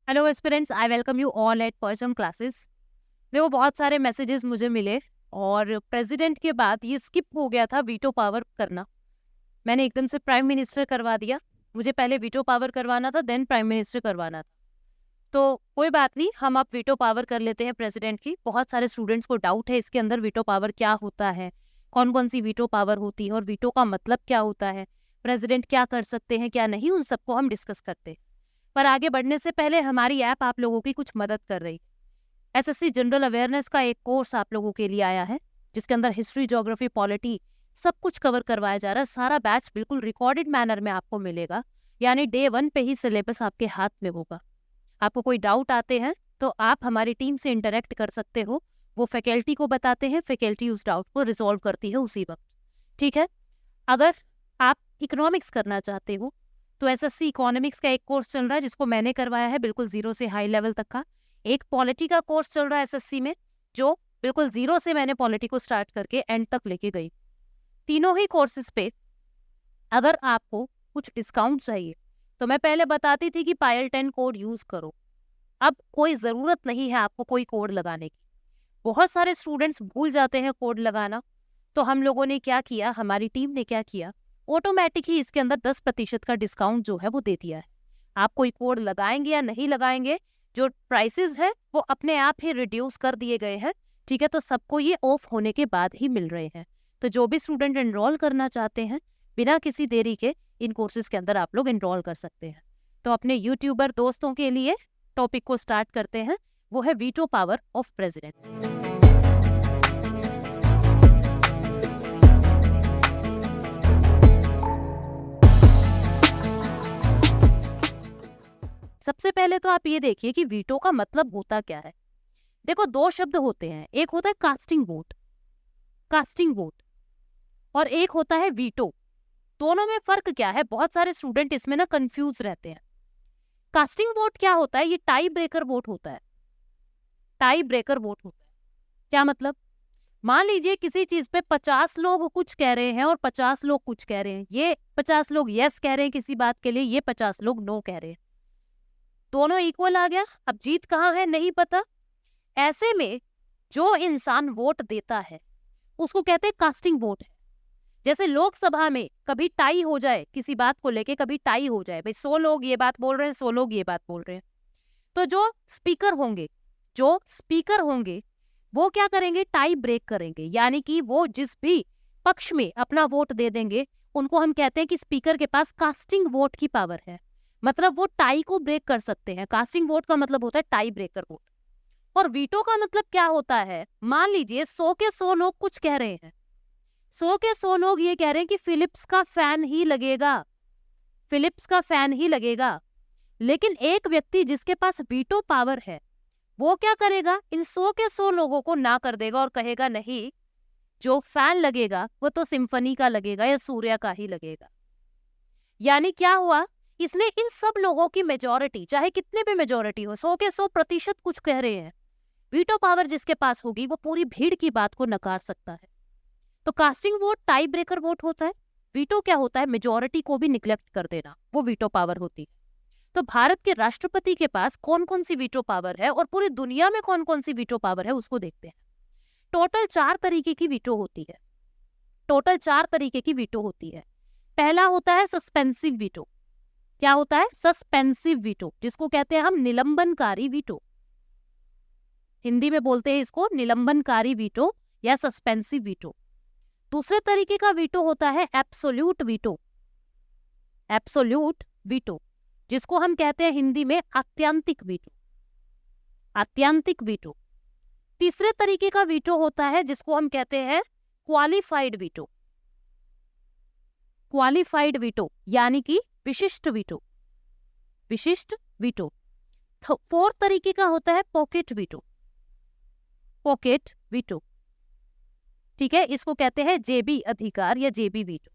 Hello aspirants, I welcome you all at पर्सम classes. देखो, बहुत सारे मैसेजेस मुझे मिले और प्रेसिडेंट के बाद ये स्किप हो गया था वीटो पावर करना। मैंने एकदम से प्राइम मिनिस्टर करवा दिया। मुझे पहले वीटो पावर करवाना था, देन प्राइम मिनिस्टर करवाना था। तो कोई बात नहीं, हम अब वीटो पावर कर लेते हैं प्रेसिडेंट की। बहुत सारे स्टूडेंट्स को डाउट है इसके अंदर वीटो पावर क्या होता है, कौन कौन सी वीटो पावर होती है और वीटो का मतलब क्या होता है, प्रेसिडेंट क्या कर सकते हैं क्या नहीं, उन सबको हम डिस्कस करते हैं। पर आगे बढ़ने से पहले हमारी ऐप आप लोगों की कुछ मदद कर रही है। एसएससी जनरल अवेयरनेस का एक कोर्स आप लोगों के लिए आया है, जिसके अंदर हिस्ट्री, ज्योग्राफी, पॉलिटी सब कुछ कवर करवाया जा रहा है। सारा बैच बिल्कुल रिकॉर्डेड मैनर में आपको मिलेगा, यानी डे 1 पे ही सिलेबस आपके हाथ में होगा। आपको कोई डाउट आते हैं तो आप हमारी टीम से इंटरेक्ट कर सकते हो। वो फैकल्टी को बताते हैं, फैकल्टी उस डाउट को रिजॉल्व करती है उसी वक्त। ठीक है। अगर आप इकोनॉमिक्स करना चाहते हो तो एसएससी इकोनॉमिक्स का एक कोर्स चल रहा है जिसको मैंने करवाया है, बिल्कुल जीरो से हाई लेवल तक का। एक पॉलिटी का कोर्स चल रहा है एसएससी में, जो बिल्कुल जीरो से मैंने पॉलिटी को स्टार्ट करके एंड तक लेके गई। तीनों ही कोर्सेज पे अगर आपको कुछ डिस्काउंट चाहिए तो मैं पहले बताती थी कि पायल 10 कोड यूज करो। अब कोई जरूरत नहीं है आपको कोई कोड लगाने की। बहुत सारे स्टूडेंट्स भूल जाते हैं कोड लगाना। तो हम लोगों ने क्या किया, हमारी टीम ने क्या किया, ऑटोमेटिक ही इसके अंदर 10% का डिस्काउंट जो है वो दे दिया है। आप कोई कोड लगाएंगे या नहीं लगाएंगे, जो प्राइसेस है वो अपने आप ही रिड्यूस कर दिए गए हैं। ठीक है, तो सबको ये ऑफ होने के बाद ही मिल रहे हैं। तो जो भी स्टूडेंट एनरोल करना चाहते हैं, बिना किसी देरी के इन कोर्सेज के अंदर आप लोग एनरोल कर सकते हैं। तो अपने यूट्यूबर दोस्तों के लिए टॉपिक को स्टार्ट करते हैं, वो है वीटो पावर ऑफ प्रेसिडेंट। सबसे पहले तो आप ये देखिए कि वीटो का मतलब होता क्या है। देखो, दो शब्द होते हैं, एक होता है कास्टिंग वोट, कास्टिंग वोट, और एक होता है वीटो। दोनों में फर्क क्या है, बहुत सारे स्टूडेंट इसमें ना कंफ्यूज रहते हैं। कास्टिंग वोट क्या होता है, ये टाई ब्रेकर वोट होता है। टाई ब्रेकर वोट होता है क्या मतलब, मान लीजिए किसी चीज पे 50 लोग कुछ कह रहे हैं और 50 लोग कुछ कह रहे हैं। ये 50 लोग यस कह रहे हैं किसी बात के लिए, ये 50 लोग नो कह रहे हैं। दोनों इक्वल आ गया। अब जीत कहाँ है नहीं पता। ऐसे में जो इंसान वोट देता है उसको कहते हैं कास्टिंग वोट है। जैसे लोकसभा में कभी टाई हो जाए किसी बात को लेके, कभी टाई हो जाए, भाई 100 लोग ये बात बोल रहे हैं, 100 लोग ये बात बोल रहे हैं, तो जो स्पीकर होंगे वो क्या करेंगे, टाई ब्रेक करेंगे। यानी कि वो जिस भी पक्ष में अपना वोट दे देंगे, उनको हम कहते हैं कि स्पीकर के पास कास्टिंग वोट की पावर है। मतलब वो टाई को ब्रेक कर सकते हैं। कास्टिंग वोट का मतलब होता है टाई ब्रेकर वोट। और वीटो का मतलब क्या होता है, मान लीजिए 100 के 100 लोग कुछ कह रहे हैं, 100 के 100 लोग ये कह रहे हैं कि फिलिप्स का फैन ही लगेगा, फिलिप्स का फैन ही लगेगा। लेकिन एक व्यक्ति जिसके पास वीटो पावर है, वो क्या करेगा, इन 100 के 100 लोगों को ना कर देगा और कहेगा नहीं, जो फैन लगेगा वो तो सिम्फनी का लगेगा या सूर्या का ही लगेगा। यानी क्या हुआ, इसने इन सब लोगों की मेजॉरिटी, चाहे कितने भी मेजॉरिटी हो, 100 के 100% कुछ कह रहे हैं, वीटो पावर जिसके पास होगी वो पूरी भीड़ की बात को नकार सकता है। तो casting vote tie breaker vote होता है। वीटो क्या होता है, मेजॉरिटी को भी निग्लेक्ट कर देना, वो वीटो पावर होती है। तो भारत के राष्ट्रपति के पास कौन कौन सी वीटो पावर है और पूरी दुनिया में कौन कौन सी वीटो पावर है उसको देखते हैं। टोटल 4 तरीके की वीटो होती है। टोटल 4 तरीके की वीटो होती है। पहला होता है सस्पेंसिव वीटो। क्या होता है, सस्पेंसिव वीटो, जिसको कहते हैं हम निलंबनकारी वीटो। हिंदी में बोलते हैं इसको निलंबनकारी वीटो या सस्पेंसिव वीटो। दूसरे तरीके का वीटो होता है एब्सोल्यूट वीटो। एब्सोल्यूट वीटो, जिसको हम कहते हैं हिंदी में आत्यांतिक वीटो। आत्यांतिक वीटो। तीसरे तरीके का वीटो होता है जिसको हम कहते हैं क्वालिफाइड वीटो। क्वालिफाइड वीटो यानी कि विशिष्ट वीटो। विशिष्ट वीटो। फोर्थ तरीके का होता है पॉकेट वीटो। पॉकेट वीटो, ठीक है, इसको कहते हैं जेबी अधिकार या जेबी वीटो।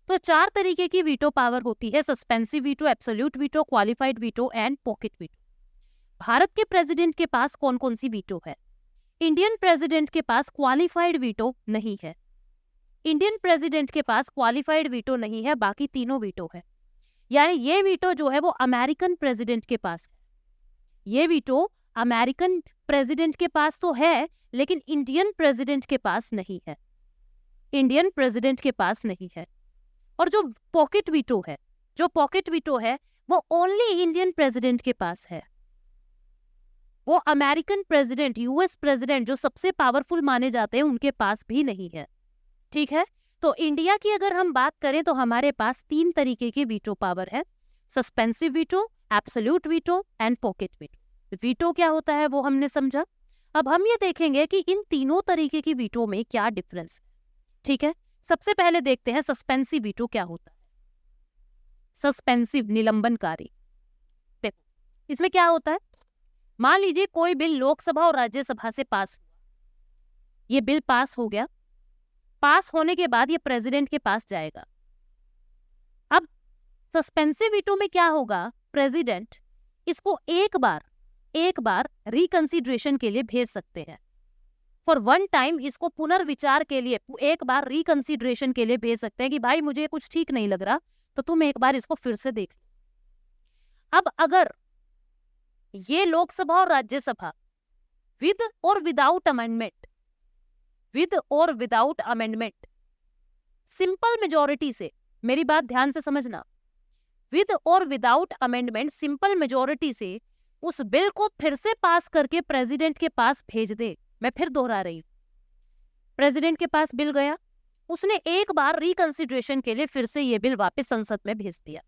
तो 4 तरीके की वीटो पावर होती है, suspensive veto, absolute veto, qualified veto and pocket veto. Bharat के प्रेसिडेंट के पास कौन कौन सी वीटो है। इंडियन प्रेसिडेंट के पास क्वालिफाइड वीटो नहीं है। इंडियन प्रेसिडेंट के पास क्वालिफाइड वीटो नहीं है, बाकी तीनों वीटो है। यानी ये वीटो जो है वो अमेरिकन प्रेसिडेंट के पास है। ये वीटो अमेरिकन प्रेसिडेंट के पास तो है, लेकिन इंडियन प्रेसिडेंट के पास नहीं है। इंडियन प्रेसिडेंट के पास नहीं है। और जो पॉकेट वीटो है वो ओनली इंडियन प्रेसिडेंट के पास है। वो अमेरिकन प्रेसिडेंट, यूएस प्रेसिडेंट जो सबसे पावरफुल माने जाते हैं, उनके पास भी नहीं है। ठीक है, तो इंडिया की अगर हम बात करें तो हमारे पास 3 तरीके की वीटो पावर है, suspensive veto, absolute veto and pocket veto. Veto क्या होता है वो हमने समझा। अब हम ये देखेंगे कि इन तीनों तरीके की वीटो में क्या डिफरेंस है। ठीक है, सबसे पहले देखते हैं सस्पेंसिव वीटो क्या होता है। सस्पेंसिव, निलंबनकारी। देखो इसमें क्या होता है, मान लीजिए कोई बिल लोकसभा और राज्यसभा से पास हुआ, ये बिल पास हो गया, पास होने के बाद ये प्रेसिडेंट के पास जाएगा। अब सस्पेंसिव वीटो में क्या होगा, प्रेसिडेंट इसको एक बार रिकंसिडरेशन के लिए भेज सकते हैं। फॉर वन टाइम इसको पुनर्विचार के लिए एक बार रिकंसिडरेशन के लिए भेज सकते हैं कि भाई मुझे कुछ ठीक नहीं लग रहा, तो तुम एक बार इसको फिर से देख लो। अब अगर ये लोकसभा और राज्यसभा विद और विदाउट अमेंडमेंट सिंपल मेजॉरिटी से, मेरी बात ध्यान से समझना, विद और विदाउट अमेंडमेंट सिंपल मेजॉरिटी से उस बिल को फिर से पास करके प्रेसिडेंट के पास भेज दे। मैं फिर दोहरा रही हूं, प्रेसिडेंट के पास बिल गया, उसने एक बार रिकंसिडरेशन के लिए फिर से ये बिल वापस संसद में भेज दिया।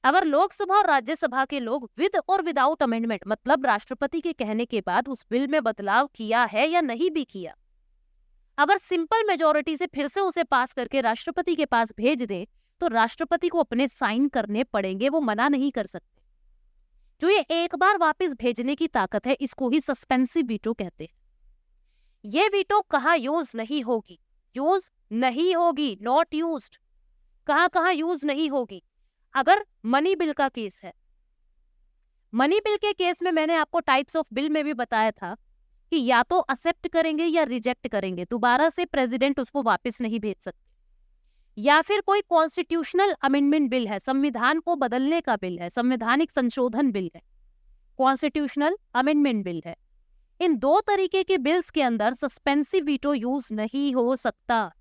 अगर लोकसभा और राज्यसभा के लोग विद और विदाउट अमेंडमेंट, मतलब राष्ट्रपति के कहने के बाद उस बिल में बदलाव किया है या नहीं भी किया, अगर सिंपल मेजॉरिटी से फिर से उसे पास करके राष्ट्रपति के पास भेज दे, तो राष्ट्रपति को अपने साइन करने पड़ेंगे, वो मना नहीं कर सकते। जो ये एक बार वापस भेजने की ताकत है, इसको ही सस्पेंसिव वीटो कहते हैं। ये वीटो कहाँ यूज नहीं होगी, नॉट यूज्ड। कहाँ यूज नहीं होगी, अगर मनी बिल का केस है। मनी बिल के केस में मैंने आपको टाइप्स ऑफ बिल में भी बताया था कि या तो एक्सेप्ट करेंगे या रिजेक्ट करेंगे, दोबारा से प्रेसिडेंट उसको वापस नहीं भेज सकते। या फिर कोई कॉन्स्टिट्यूशनल अमेंडमेंट बिल है, संविधान को बदलने का बिल है, संवैधानिक संशोधन बिल है, कॉन्स्टिट्यूशनल अमेंडमेंट बिल है। इन 2 तरीके के बिल्स के अंदर सस्पेंसिव वीटो यूज नहीं हो सकता,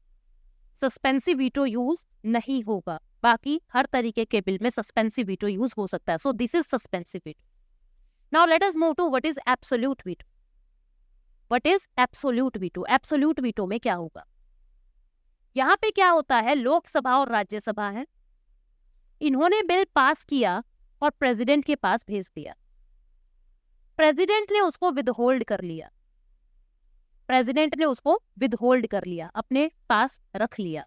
सस्पेंसिव वीटो यूज नहीं होगा। बाकी हर तरीके के बिल में सस्पेंसिव वीटो यूज हो सकता है। So this is suspensive veto. Now let us move to what is absolute veto. What is absolute veto? Absolute veto में क्या होगा, यहाँ पे क्या होता है, लोकसभा और राज्यसभा है, इन्होंने बिल पास किया और प्रेसिडेंट के पास भेज दिया। प्रेसिडेंट ने उसको विदहोल्ड कर लिया, अपने पास रख लिया,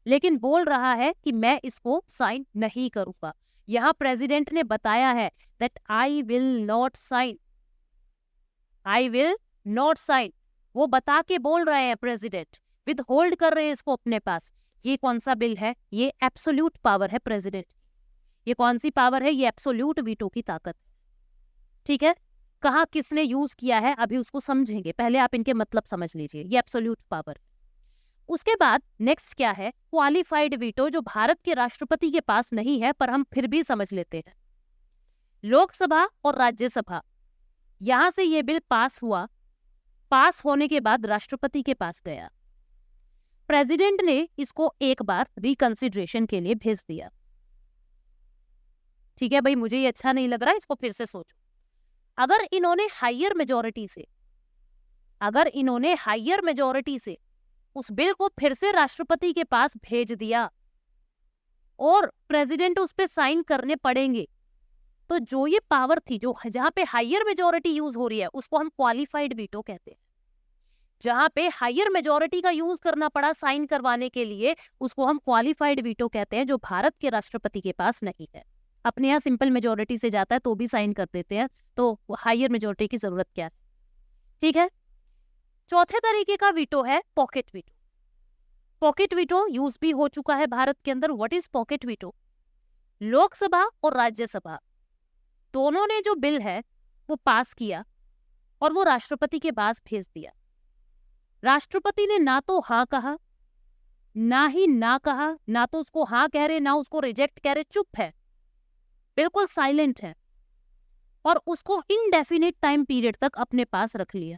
लेकिन बोल रहा है कि मैं इसको साइन नहीं करूंगा। यहां प्रेसिडेंट ने बताया है that I will not sign. वो बता के बोल रहे हैं, प्रेसिडेंट विद होल्ड कर रहे हैं इसको अपने पास। ये कौन सा बिल है? ये एब्सोल्यूट पावर है प्रेसिडेंट। ये कौन सी पावर है? ये एब्सोल्यूट वीटो की ताकत है। ठीक है, कहाँ किसने यूज किया है अभी उसको समझेंगे, पहले आप इनके मतलब समझ लीजिए। ये एब्सोल्यूट पावर। उसके बाद नेक्स्ट क्या है? क्वालिफाइड वीटो, जो भारत के राष्ट्रपति के पास नहीं है, पर हम फिर भी समझ लेते हैं। लोकसभा और राज्यसभा, यहां से ये बिल पास हुआ, पास होने के बाद राष्ट्रपति के पास गया, प्रेसिडेंट ने इसको एक बार रिकंसिडरेशन के लिए भेज दिया। ठीक है भाई, मुझे ये अच्छा नहीं लग रहा, इसको फिर से सोचो। अगर इन्होंने हायर मेजॉरिटी से उस बिल को फिर से राष्ट्रपति के पास भेज दिया और प्रेसिडेंट उस पे साइन करने पड़ेंगे, तो जो ये पावर थी, जो जहां पे हायर मेजॉरिटी यूज हो रही है, उसको हम क्वालिफाइड वीटो कहते हैं। जहां पे हायर मेजॉरिटी का यूज करना पड़ा साइन करवाने के लिए, उसको हम क्वालिफाइड वीटो कहते हैं, जो भारत के राष्ट्रपति के पास नहीं है। अपने यहाँ सिंपल मेजॉरिटी से जाता है तो भी साइन कर देते हैं, तो हायर मेजॉरिटी की जरूरत क्या है? ठीक है। चौथे तरीके का वीटो है pocket veto. Pocket veto use भी हो चुका है भारत के अंदर। What is pocket veto? Lok Sabha और राज्यसभा दोनों ने जो बिल है वो पास किया और वो राष्ट्रपति के पास भेज दिया। राष्ट्रपति ने ना तो हाँ कहा, ना ही ना कहा, ना तो उसको हाँ कह रहे, ना उसको रिजेक्ट कह रहे, चुप है, बिल्कुल साइलेंट है। और उसको इनडेफिनिट टाइम पीरियड तक अपने पास रख लिया,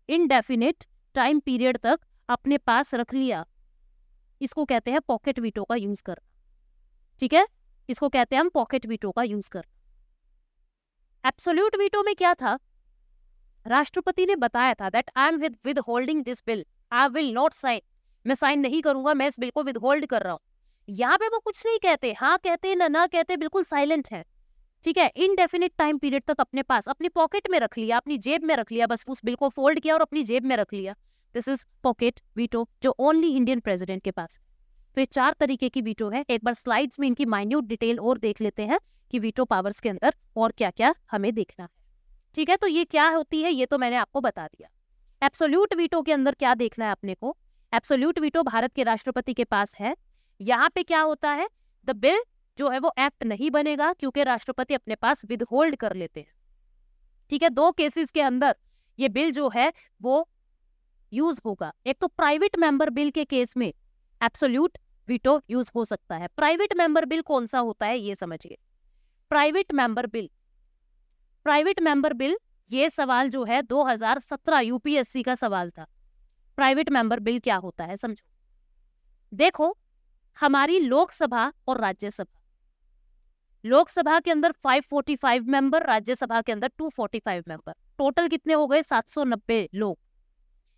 इनडेफिनिट टाइम पीरियड तक अपने पास रख लिया। इसको कहते हैं पॉकेट वीटो का यूज करना, ठीक है, इसको कहते हैं हम पॉकेट वीटो का यूज करना। एब्सोल्यूट वीटो में क्या था, राष्ट्रपति ने बताया था that I am withholding this bill, I will not sign, मैं साइन नहीं करूंगा, मैं इस बिल को विद होल्ड कर रहा हूं। यहाँ पे वो कुछ नहीं कहते, हाँ कहते ना कहते, बिल्कुल साइलेंट है, ठीक है। इनडेफिनिट टाइम पीरियड तक अपने पास, अपनी पॉकेट में रख लिया, अपनी जेब में रख लिया, बस उस बिल को फोल्ड किया और अपनी जेब में रख लिया। दिस इज पॉकेट वीटो, जो ओनली इंडियन प्रेसिडेंट के पास। तो ये 4 तरीके की वीटो है। एक बार स्लाइड्स में इनकी माइन्यूट डिटेल और देख लेते हैं कि वीटो पावर्स के अंदर और क्या क्या हमें देखना है, ठीक है। तो ये क्या होती है ये तो मैंने आपको बता दिया। एब्सोल्यूट वीटो के अंदर क्या देखना है अपने को, एब्सोल्यूट वीटो भारत के राष्ट्रपति के पास है। यहाँ पे क्या होता है, द बिल जो है वो एक्ट नहीं बनेगा क्योंकि राष्ट्रपति अपने पास विद होल्ड कर लेते हैं, ठीक है। 2 केसेस के अंदर ये बिल जो है वो यूज होगा। एक तो प्राइवेट मेंबर बिल के केस में एब्सोल्यूट वीटो यूज हो सकता है। प्राइवेट मेंबर बिल कौन सा होता है ये समझिए। Private member bill, private member bill, ये सवाल जो है 2017 यूपीएससी का सवाल था। प्राइवेट मेंबर बिल क्या होता है समझो। देखो, हमारी लोकसभा और राज्यसभा, लोकसभा के अंदर 545 मेंबर, राज्यसभा के अंदर 245 मेंबर, टोटल कितने हो गए 790 लोग।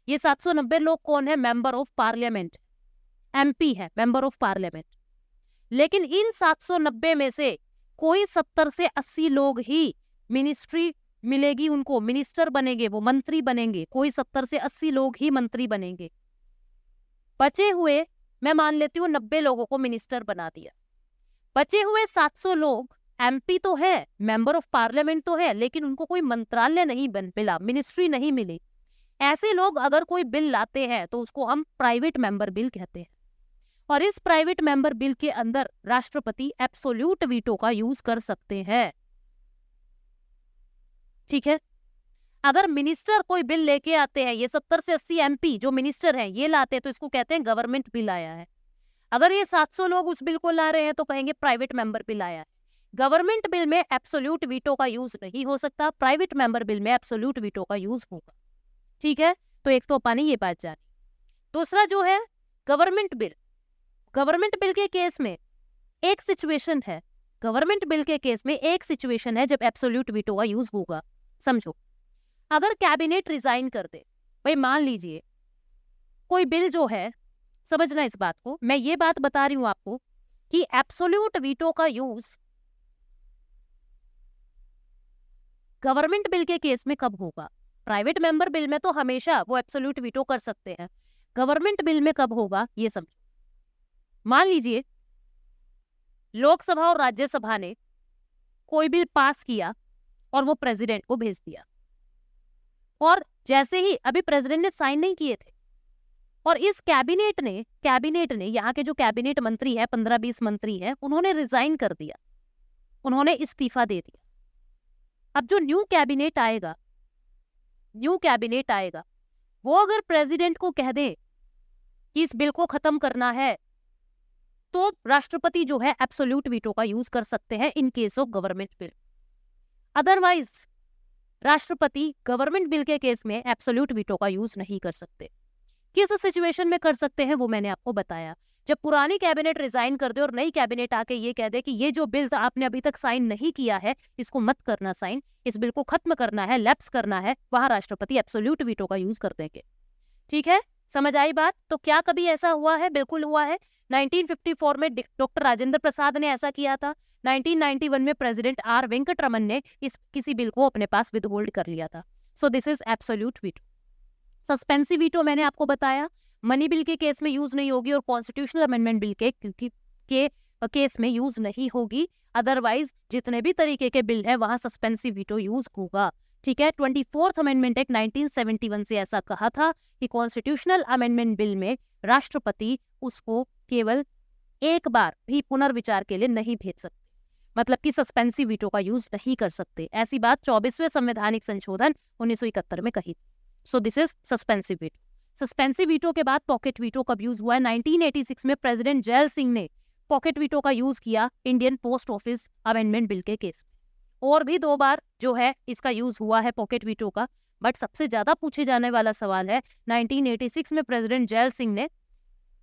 ये 790 लोग कौन है, मेंबर ऑफ पार्लियामेंट, एमपी है, मेंबर ऑफ पार्लियामेंट। लेकिन इन 790 में से कोई 70 से 80 लोग ही मिनिस्ट्री मिलेगी उनको, मिनिस्टर बनेंगे, वो मंत्री बनेंगे, कोई 70 से 80 लोग ही मंत्री बनेंगे। बचे हुए मैं मान लेती हूँ 90 लोगों को मिनिस्टर बना दिया। बचे हुए 700 लोग एमपी तो है, मेंबर ऑफ पार्लियामेंट तो है, लेकिन उनको कोई मंत्रालय नहीं मिला, मिनिस्ट्री नहीं मिली। ऐसे लोग अगर कोई बिल लाते हैं तो उसको हम प्राइवेट मेंबर बिल कहते हैं। और इस प्राइवेट मेंबर बिल के अंदर राष्ट्रपति एब्सोल्यूट वीटो का यूज कर सकते हैं, ठीक है। अगर मिनिस्टर कोई बिल लेके आते हैं, ये 70 से 80 एमपी जो मिनिस्टर हैं ये लाते हैं, तो इसको कहते हैं गवर्नमेंट बिल आया है। अगर ये 700 लोग उस बिल को ला रहे हैं तो कहेंगे प्राइवेट मेंबर बिल आया है। गवर्नमेंट बिल में एब्सोल्यूट वीटो का यूज नहीं हो सकता, प्राइवेट मेंबर बिल में एब्सोल्यूट वीटो का यूज होगा, ठीक है। तो एक तो अपनी ये बात जानी। दूसरा जो है गवर्नमेंट बिल, गवर्नमेंट बिल के केस में एक सिचुएशन है, गवर्नमेंट बिल के केस में एक सिचुएशन है जब एब्सोल्यूट वीटो का यूज होगा। समझो, अगर कैबिनेट रिजाइन कर दे, भाई मान लीजिए कोई बिल जो है, समझना इस बात को, मैं ये बात बता रही हूं आपको कि एब्सोल्यूट वीटो का यूज गवर्नमेंट बिल के केस में कब होगा। प्राइवेट मेंबर बिल में तो हमेशा वो एब्सोल्यूट वीटो कर सकते हैं, गवर्नमेंट बिल में कब होगा ये समझो। मान लीजिए लोकसभा और राज्यसभा ने कोई बिल पास किया और वो प्रेसिडेंट को भेज दिया, और जैसे ही अभी प्रेसिडेंट ने साइन नहीं किए थे और इस कैबिनेट ने यहाँ के जो कैबिनेट मंत्री है, 15-20 मंत्री हैं, उन्होंने रिजाइन कर दिया, उन्होंने इस्तीफा दे दिया। अब जो न्यू कैबिनेट आएगा वो अगर प्रेसिडेंट को कह दे कि इस बिल को खत्म करना है, तो राष्ट्रपति जो है एब्सोल्यूट वीटो का यूज कर सकते हैं इन case of government bill. Otherwise राष्ट्रपति गवर्नमेंट बिल के केस में एब्सोल्यूट वीटो का यूज नहीं कर सकते। किस सिचुएशन में कर सकते हैं वो मैंने आपको बताया, जब पुरानी कैबिनेट रिजाइन कर दे और नई कैबिनेट आके ये कह दे कि ये जो बिल आपने अभी तक साइन नहीं किया है इसको मत करना साइन, इस बिल को खत्म करना है, लैप्स करना है, वहां राष्ट्रपति एब्सोल्यूट वीटो का यूज कर देंगे, ठीक है। समझ आई बात। तो क्या कभी ऐसा हुआ है? बिल्कुल हुआ है। 1954 में डॉक्टर राजेंद्र प्रसाद ने ऐसा किया था। 1991 में प्रेसिडेंट आर वेंकटरमन ने किसी बिल को अपने पास विद होल्ड कर लिया था। सो this is absolute veto. Suspensive veto मैंने आपको बताया मनी बिल के केस में यूज नहीं होगी और कॉन्स्टिट्यूशनल अमेंडमेंट बिल के केस में यूज नहीं होगी। अदरवाइज जितने भी तरीके के बिल है वहां सस्पेंसिव वीटो यूज होगा, ठीक है। 24th अमेंडमेंट एक्ट 1971 से ऐसा कहा था कि कॉन्स्टिट्यूशनल अमेंडमेंट बिल में राष्ट्रपति उसको केवल एक बार भी पुनर्विचार के लिए नहीं भेज सकते, मतलब कि सस्पेंसिव वीटो का यूज नहीं कर सकते। ऐसी बात 24वें संवैधानिक संशोधन 1971 में कही थी। सो this is suspensive veto. Suspensive veto के बाद पॉकेट वीटो कब यूज हुआ है? 1986 में प्रेसिडेंट जैल सिंह ने पॉकेट वीटो का यूज किया Indian post office amendment bill के केस में। और भी 2 बार जो है इसका यूज हुआ है पॉकेट वीटो का, बट सबसे ज्यादा पूछे जाने वाला सवाल है 1986 में प्रेसिडेंट जैल सिंह ने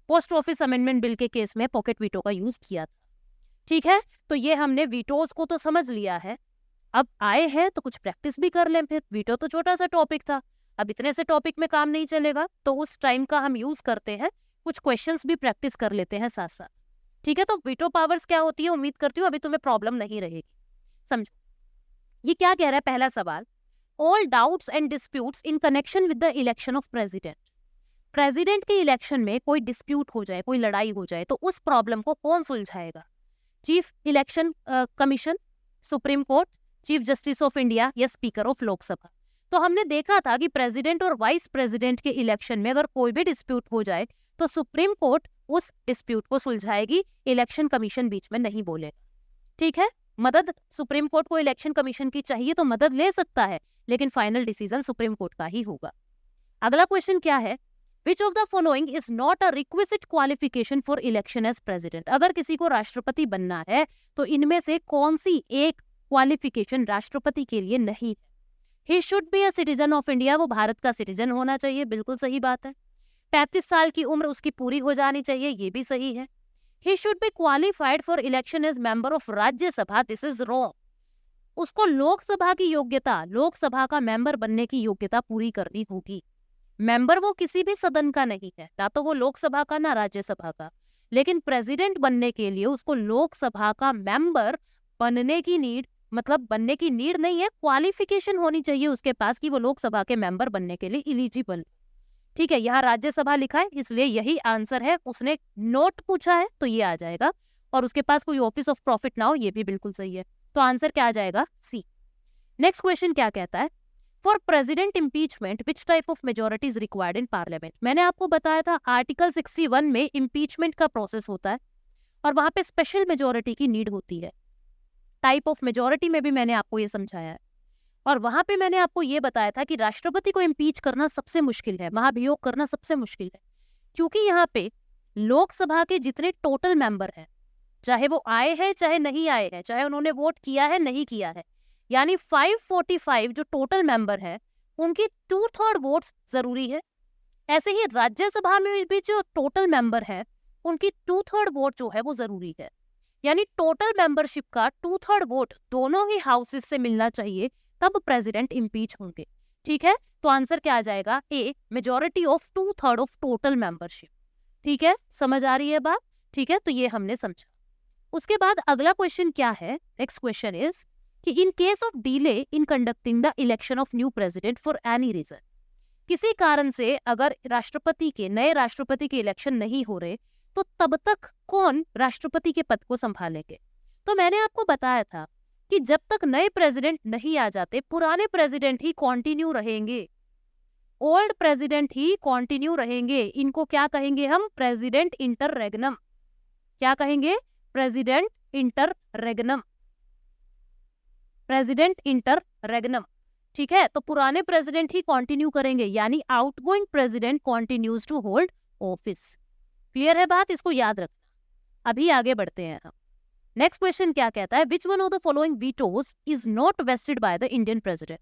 पोस्ट ऑफिस अमेंडमेंट बिल के केस में पॉकेट वीटो का यूज किया था। ठीक है, तो ये हमने वीटोज को तो समझ लिया है। अब आए हैं तो कुछ प्रैक्टिस भी कर लें। फिर वीटो तो छोटा सा टॉपिक था, अब इतने से टॉपिक में काम नहीं चलेगा, तो उस टाइम का हम यूज करते हैं, कुछ क्वेश्चंस भी प्रैक्टिस कर लेते हैं साथ साथ। ठीक है, तो वीटो पावर्स क्या होती है, उम्मीद करती हूँ अभी तुम्हें प्रॉब्लम नहीं रहेगी। समझो ये क्या कह रहा है। पहला सवाल, all doubts and disputes in connection with the election of president. President के इलेक्शन में कोई डिस्प्यूट हो जाए, कोई लड़ाई हो जाए, तो उस प्रॉब्लम को कौन सुलझाएगा? Chief election commission, supreme court, chief justice of India या स्पीकर ऑफ लोकसभा। तो हमने देखा था कि प्रेसिडेंट और वाइस प्रेसिडेंट के इलेक्शन में अगर कोई भी डिस्प्यूट हो जाए तो सुप्रीम कोर्ट उस डिस्प्यूट को सुलझाएगी, इलेक्शन कमीशन बीच में नहीं बोलेगा। ठीक है, मदद सुप्रीम कोर्ट को इलेक्शन कमीशन की चाहिए तो मदद ले सकता है, लेकिन फाइनल डिसीजन सुप्रीम कोर्ट का ही होगा। अगला क्वेश्चन क्या है, Which of the following is not a requisite qualification for election as president? अगर किसी को राष्ट्रपति बनना है तो इनमें से कौन सी एक क्वालिफिकेशन राष्ट्रपति के लिए नहीं है? He should be a citizen of India, वो भारत का सिटीजन होना चाहिए, बिल्कुल सही बात है। 35 साल की उम्र उसकी पूरी हो जानी चाहिए, ये भी सही है। He should be qualified for election as member of Rajya Sabha, this is wrong। उसको लोकसभा की योग्यता, लोकसभा का मेंबर बनने की योग्यता पूरी करनी होगी। मेंबर वो किसी भी सदन का नहीं है, ना तो वो लोकसभा का ना राज्यसभा का, लेकिन प्रेसिडेंट बनने के लिए उसको लोकसभा का मेंबर बनने की नीड, मतलब बनने की नीड नहीं है, क्वालिफिकेशन होनी चाहिए उसके पास कि वो लोकसभा के मेंबर बनने के लिए एलिजिबल। ठीक है, यहाँ राज्यसभा लिखा है इसलिए यही आंसर है। उसने नोट पूछा है तो ये आ जाएगा, और उसके पास कोई ऑफिस ऑफ प्रॉफिट ना हो, ये भी बिल्कुल सही है। तो आंसर क्या आ जाएगा? सी। नेक्स्ट क्वेश्चन क्या कहता है, for president impeachment which type of majority is required in parliament. मैंने आपको बताया था आर्टिकल 61 में इम्पीचमेंट का प्रोसेस होता है और वहां पे स्पेशल मेजोरिटी की नीड होती है। टाइप ऑफ मेजोरिटी में भी मैंने आपको ये समझाया है, और वहां पे मैंने आपको ये बताया था कि राष्ट्रपति को इम्पीच करना सबसे मुश्किल है, महाभियोग करना सबसे मुश्किल है, क्योंकि यहाँ पे लोकसभा के जितने टोटल मेंबर हैं, चाहे वो आए हैं चाहे नहीं आए हैं, चाहे उन्होंने वोट किया है नहीं किया है, यानी 545 जो टोटल मेंबर है उनकी 2/3 वोट्स जरूरी है। ऐसे ही राज्यसभा में भी जो टोटल मेंबर है उनकी 2/3 वोट जो है वो जरूरी है, यानी टोटल मेंबरशिप का 2/3 वोट दोनों ही हाउसेस से मिलना चाहिए, तब प्रेसिडेंट इम्पीच होंगे। ठीक है, तो आंसर क्या आ जाएगा? A, majority of 2/3 of total membership. ठीक है, समझ आ रही है बात? ठीक है, तो ये हमने समझा। उसके बाद अगला क्वेश्चन क्या है, नेक्स्ट क्वेश्चन इज कि in case of delay in conducting the election of new president for any reason, किसी कारण से अगर नए राष्ट्रपति के इलेक्शन नहीं हो रहे तो तब तक कौन राष्ट्रपति के पद को संभालेंगे? तो मैंने आपको बताया था कि जब तक नए प्रेसिडेंट नहीं आ जाते पुराने प्रेसिडेंट ही कॉन्टिन्यू रहेंगे, ओल्ड प्रेसिडेंट ही कॉन्टिन्यू रहेंगे। इनको क्या कहेंगे हम? President interregnum. क्या कहेंगे? President interregnum, president interregnum. ठीक है, तो पुराने प्रेसिडेंट ही कंटिन्यू करेंगे, यानी outgoing president continues to hold office. Clear है बात? इसको याद रखना। अभी आगे बढ़ते हैं हम। नेक्स्ट क्वेश्चन क्या कहता है, which one of the following vetoes is not vested by the Indian president.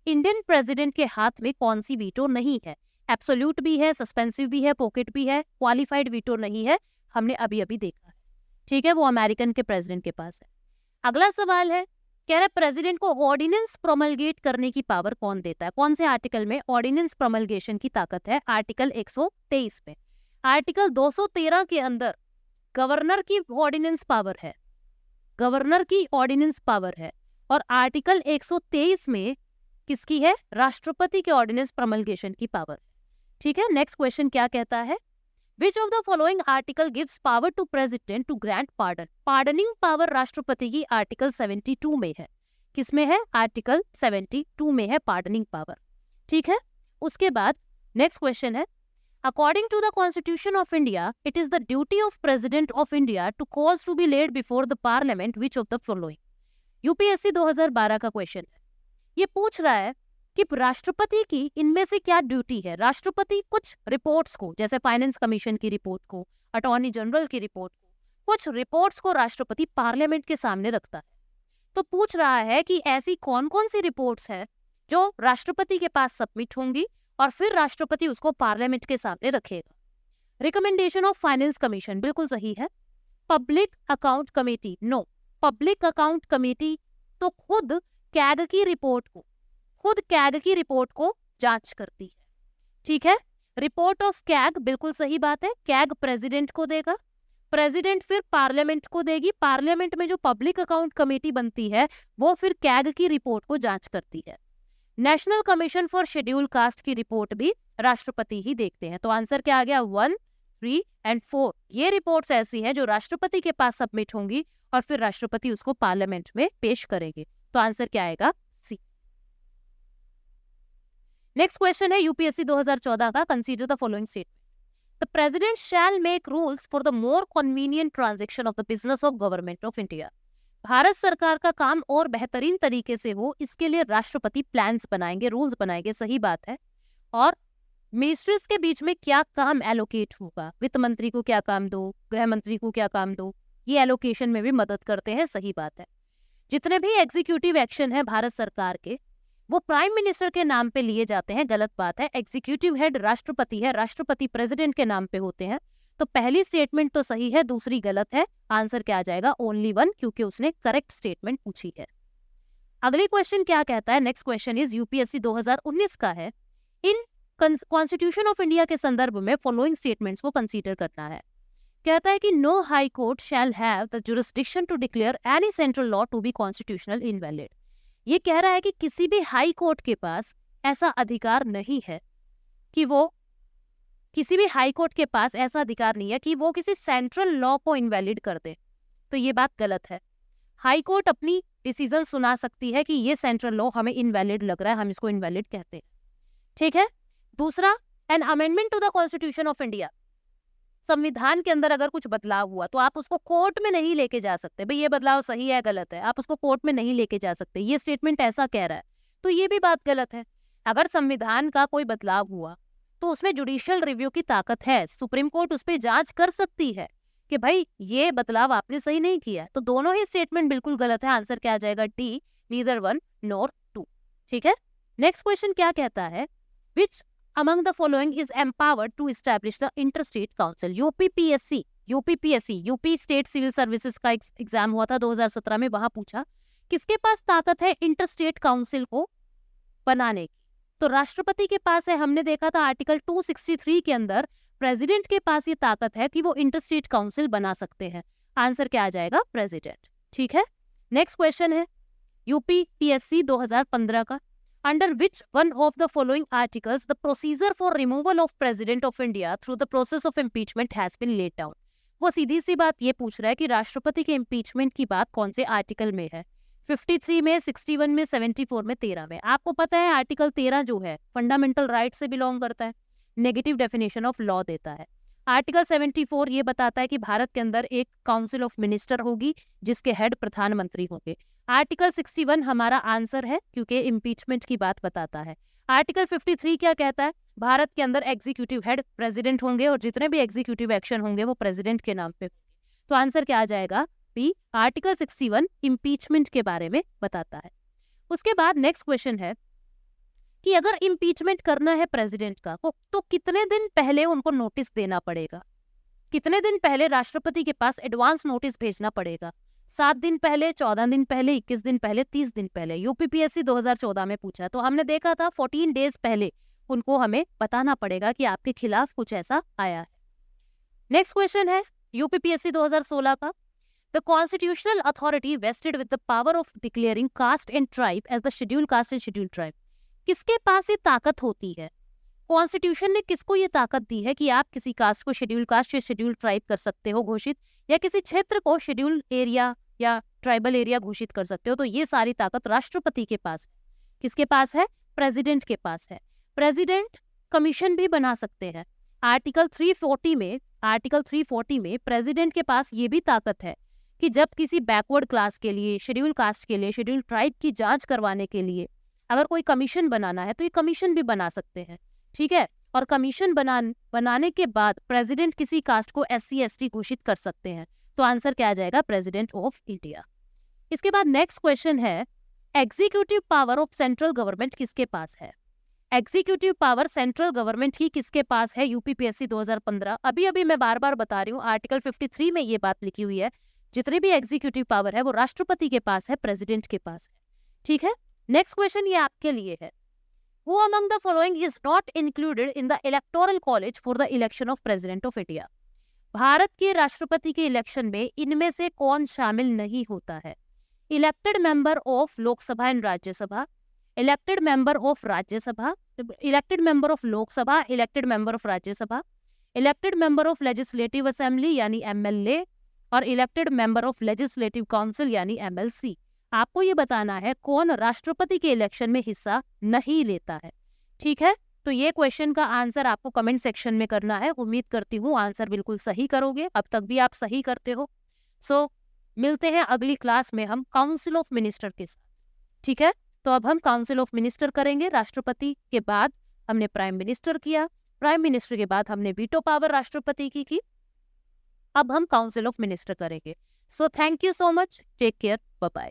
Indian president के हाथ में कौन सी वीटो नहीं है? एब्सोल्यूट भी है, सस्पेंसिव भी है, पॉकेट भी है, क्वालिफाइड वीटो नहीं है, हमने अभी अभी देखा है। ठीक है, वो अमेरिकन के प्रेसिडेंट के पास है। अगला सवाल है, कह रहा है प्रेसिडेंट को ऑर्डिनेंस प्रोमलगेट करने की पावर कौन देता है? कौन से आर्टिकल में ऑर्डिनेंस प्रोमलगेशन की ताकत है? आर्टिकल 123 में। आर्टिकल 213 के अंदर गवर्नर की ऑर्डिनेंस पावर है, गवर्नर की ऑर्डिनेंस पावर है, और आर्टिकल 123 में किसकी है? राष्ट्रपति के ऑर्डिनेंस प्रोमलगेशन की पावर। ठीक है, नेक्स्ट क्वेश्चन क्या कहता है, which of the following article gives power to president to grant pardon. Pardoning power राष्ट्रपति की आर्टिकल 72 में है। किसमें है? आर्टिकल 72 में है पार्डनिंग पावर। ठीक है, उसके बाद नेक्स्ट क्वेश्चन है, according to the constitution of India it is the duty of president of India to cause to be laid before the parliament which of the following. UPSC 2012 का question है। ये पूछ रहा है कि राष्ट्रपति की इनमें से क्या ड्यूटी है। राष्ट्रपति कुछ रिपोर्ट्स को, जैसे फाइनेंस कमीशन की रिपोर्ट को, अटॉर्नी जनरल की रिपोर्ट को, कुछ रिपोर्ट्स को राष्ट्रपति पार्लियामेंट के सामने रखता है। तो पूछ रहा है कि ऐसी कौन कौन सी रिपोर्ट्स हैं जो राष्ट्रपति के पास सबमिट होंगी और फिर राष्ट्रपति उसको पार्लियामेंट के सामने रखेगा। रिकमेंडेशन ऑफ फाइनेंस कमीशन बिल्कुल सही है। Public account committee, no. Public account committee तो खुद कैग की रिपोर्ट को जांच करती है, ठीक है। रिपोर्ट ऑफ कैग बिल्कुल सही बात है। कैग प्रेसिडेंट को देगा, प्रेसिडेंट फिर पार्लियामेंट को देगी, पार्लियामेंट में जो पब्लिक अकाउंट कमेटी बनती है वो फिर कैग की रिपोर्ट को जांच करती है। National commission for schedule caste की रिपोर्ट भी राष्ट्रपति ही देखते हैं। तो आंसर क्या आ गया, 1, 3 एंड 4। ये रिपोर्ट्स ऐसी हैं जो राष्ट्रपति के पास सबमिट होंगी और फिर राष्ट्रपति उसको पार्लियामेंट में पेश करेंगे। तो आंसर क्या आएगा, सी। नेक्स्ट क्वेश्चन है यूपीएससी 2014 का। Consider the following statement. The president shell make rules for the more convenient transaction of the business of government of India. Bharat सरकार का काम और बेहतरीन तरीके से हो, इसके लिए राष्ट्रपति प्लान्स बनाएंगे, रूल्स बनाएंगे, सही बात है। और मिनिस्ट्रीज के बीच में क्या काम एलोकेट होगा, वित्त मंत्री को क्या काम दो, गृह मंत्री को क्या काम दो, ये एलोकेशन में भी मदद करते हैं, सही बात है। जितने भी एग्जीक्यूटिव एक्शन है भारत सरकार के, वो प्राइम मिनिस्टर के नाम पे लिए जाते हैं, गलत बात है। एग्जीक्यूटिव हेड राष्ट्रपति है, राष्ट्रपति प्रेसिडेंट के नाम पे होते हैं। तो पहली स्टेटमेंट तो सही है, दूसरी गलत है। आंसर क्या आ जाएगा, ओनली 1, क्योंकि उसने करेक्ट स्टेटमेंट पूछी है। अगली क्वेश्चन क्या कहता है, नेक्स्ट क्वेश्चन इज यूपीएससी 2019 का है। इन कॉन्स्टिट्यूशन ऑफ इंडिया के संदर्भ में फॉलोइंग स्टेटमेंट्स को कंसीडर करना है। कहता है कि no high court shall have the jurisdiction to declare any central law to be constitutional invalid. ये कह रहा है कि किसी भी हाई कोर्ट के पास ऐसा अधिकार नहीं है कि वो किसी सेंट्रल लॉ को इनवैलिड कर दे। तो ये बात गलत है। हाई कोर्ट अपनी डिसीजन सुना सकती है कि ये सेंट्रल लॉ हमें इनवैलिड लग रहा है, हम इसको इनवैलिड कहते हैं, ठीक है। दूसरा, an amendment to the constitution of India. संविधान के अंदर अगर कुछ बदलाव हुआ तो आप उसको कोर्ट में नहीं लेके जा सकते, भाई ये बदलाव सही है गलत है, आप उसको कोर्ट में नहीं लेके जा सकते, ये स्टेटमेंट ऐसा कह रहा है। तो ये भी बात गलत है। अगर संविधान का कोई बदलाव हुआ तो उसमें जुडिशियल रिव्यू की ताकत है, सुप्रीम कोर्ट उस पर जांच कर सकती है कि भाई ये बदलाव आपने सही नहीं किया। तो दोनों ही स्टेटमेंट बिल्कुल गलत है। आंसर क्या आ जाएगा, डी, नीदर 1 नॉर 2, ठीक है। नेक्स्ट क्वेश्चन क्या कहता है, विच among the following is empowered to establish the interstate council। UP state civil services का एग्जाम हुआ था 2017 में, वहां पूछा किसके पास ताकत है इंटरस्टेट काउंसिल को बनाने की। तो राष्ट्रपति के पास है। हमने देखा था आर्टिकल 263 के अंदर प्रेसिडेंट के पास ये ताकत है कि वो इंटरस्टेट काउंसिल बना सकते हैं। आंसर क्या आ जाएगा, प्रेसिडेंट, ठीक है। नेक्स्ट क्वेश्चन है यूपीपीएससी 2015 का। Under which one of the following articles the procedure for removal of President of India through the process of impeachment has been laid down। वो सीधी सी बात ये पूछ रहा है कि राष्ट्रपति के इम्पीचमेंट की बात कौन से आर्टिकल में है, 53 में, 61 में, 74 में, 13 में। आपको पता है आर्टिकल 13 जो है फंडामेंटल राइट से बिलोंग करता है, नेगेटिव डेफिनेशन ऑफ लॉ देता है। आर्टिकल 74 ये बताता है कि भारत के अंदर एक काउंसिल ऑफ मिनिस्टर होगी जिसके हेड प्रधानमंत्री होंगे। आर्टिकल 61 हमारा आंसर है क्योंकि इम्पीचमेंट की बात बताता है। आर्टिकल 53 क्या कहता है, भारत के अंदर एग्जीक्यूटिव हेड प्रेसिडेंट होंगे और जितने भी एग्जीक्यूटिव एक्शन होंगे वो प्रेसिडेंट के नाम पे होंगे। तो आंसर क्या आ जाएगा, बी, आर्टिकल 61 इम्पीचमेंट के बारे में बताता है। उसके बाद नेक्स्ट क्वेश्चन है कि अगर इम्पीचमेंट करना है प्रेसिडेंट का तो कितने दिन पहले उनको नोटिस देना पड़ेगा, कितने दिन पहले राष्ट्रपति के पास एडवांस नोटिस भेजना पड़ेगा। 7 दिन पहले, 14 दिन पहले, 21 दिन पहले, 30 दिन पहले। यूपीपीएससी 2014 में पूछा है। तो हमने देखा था 14 डेज पहले उनको हमें बताना पड़ेगा कि आपके खिलाफ कुछ ऐसा आया है। नेक्स्ट क्वेश्चन है यूपीपीएससी 2016 का। The constitutional authority vested with the power of declaring caste and tribe as the schedule caste and schedule tribe. किसके पास ये ताकत होती है, कॉन्स्टिट्यूशन ने किसको ये ताकत दी है कि आप किसी कास्ट को शेड्यूल कास्ट या शेड्यूल ट्राइब कर सकते हो घोषित, या किसी क्षेत्र को शेड्यूल एरिया या ट्राइबल एरिया घोषित कर सकते हो। तो ये सारी ताकत राष्ट्रपति के पास है। किसके पास है, प्रेसिडेंट के पास है। प्रेसिडेंट कमीशन भी बना सकते हैं। आर्टिकल 340 में प्रेसिडेंट के पास ये भी ताकत है कि जब किसी बैकवर्ड क्लास के लिए, शेड्यूल कास्ट के लिए, शेड्यूल ट्राइब की जांच करवाने के लिए अगर कोई कमीशन बनाना है तो ये कमीशन भी बना सकते हैं, ठीक है। और कमीशन बनाने के बाद प्रेसिडेंट किसी कास्ट को SC ST घोषित कर सकते हैं। तो आंसर क्या आ जाएगा, प्रेसिडेंट ऑफ इंडिया। इसके बाद नेक्स्ट क्वेश्चन है, executive power of central government किसके पास है? एग्जीक्यूटिव पावर सेंट्रल गवर्नमेंट की किसके पास है? यूपीपीएससी 2015। अभी मैं बार बार बता रही हूँ, आर्टिकल 53 में ये बात लिखी हुई है, जितनी भी एग्जीक्यूटिव पावर है वो राष्ट्रपति के पास है, प्रेसिडेंट के पास है। ठीक है, नेक्स्ट क्वेश्चन ये आपके लिए है, Who among the following is not included in the electoral college for the election of president of India? Bharat के राष्ट्रपति के इलेक्शन में इनमें से कौन शामिल नहीं होता है? Elected member of Lok Sabha and Rajya Sabha, elected member of Rajya Sabha, elected member of Lok Sabha, elected member of Rajya Sabha, elected member of legislative assembly यानी एमएलए, और elected member of legislative council यानी एमएलसी। आपको ये बताना है कौन राष्ट्रपति के इलेक्शन में हिस्सा नहीं लेता है। ठीक है, तो ये क्वेश्चन का आंसर आपको कमेंट सेक्शन में करना है। उम्मीद करती हूँ आंसर बिल्कुल सही करोगे, अब तक भी आप सही करते हो। सो मिलते हैं अगली क्लास में हम काउंसिल ऑफ मिनिस्टर के साथ। ठीक है, तो अब हम काउंसिल ऑफ मिनिस्टर करेंगे। राष्ट्रपति के बाद हमने प्राइम मिनिस्टर किया, प्राइम मिनिस्टर के बाद हमने वीटो पावर राष्ट्रपति की, अब हम काउंसिल ऑफ मिनिस्टर करेंगे। So thank you so much, take care, bye bye.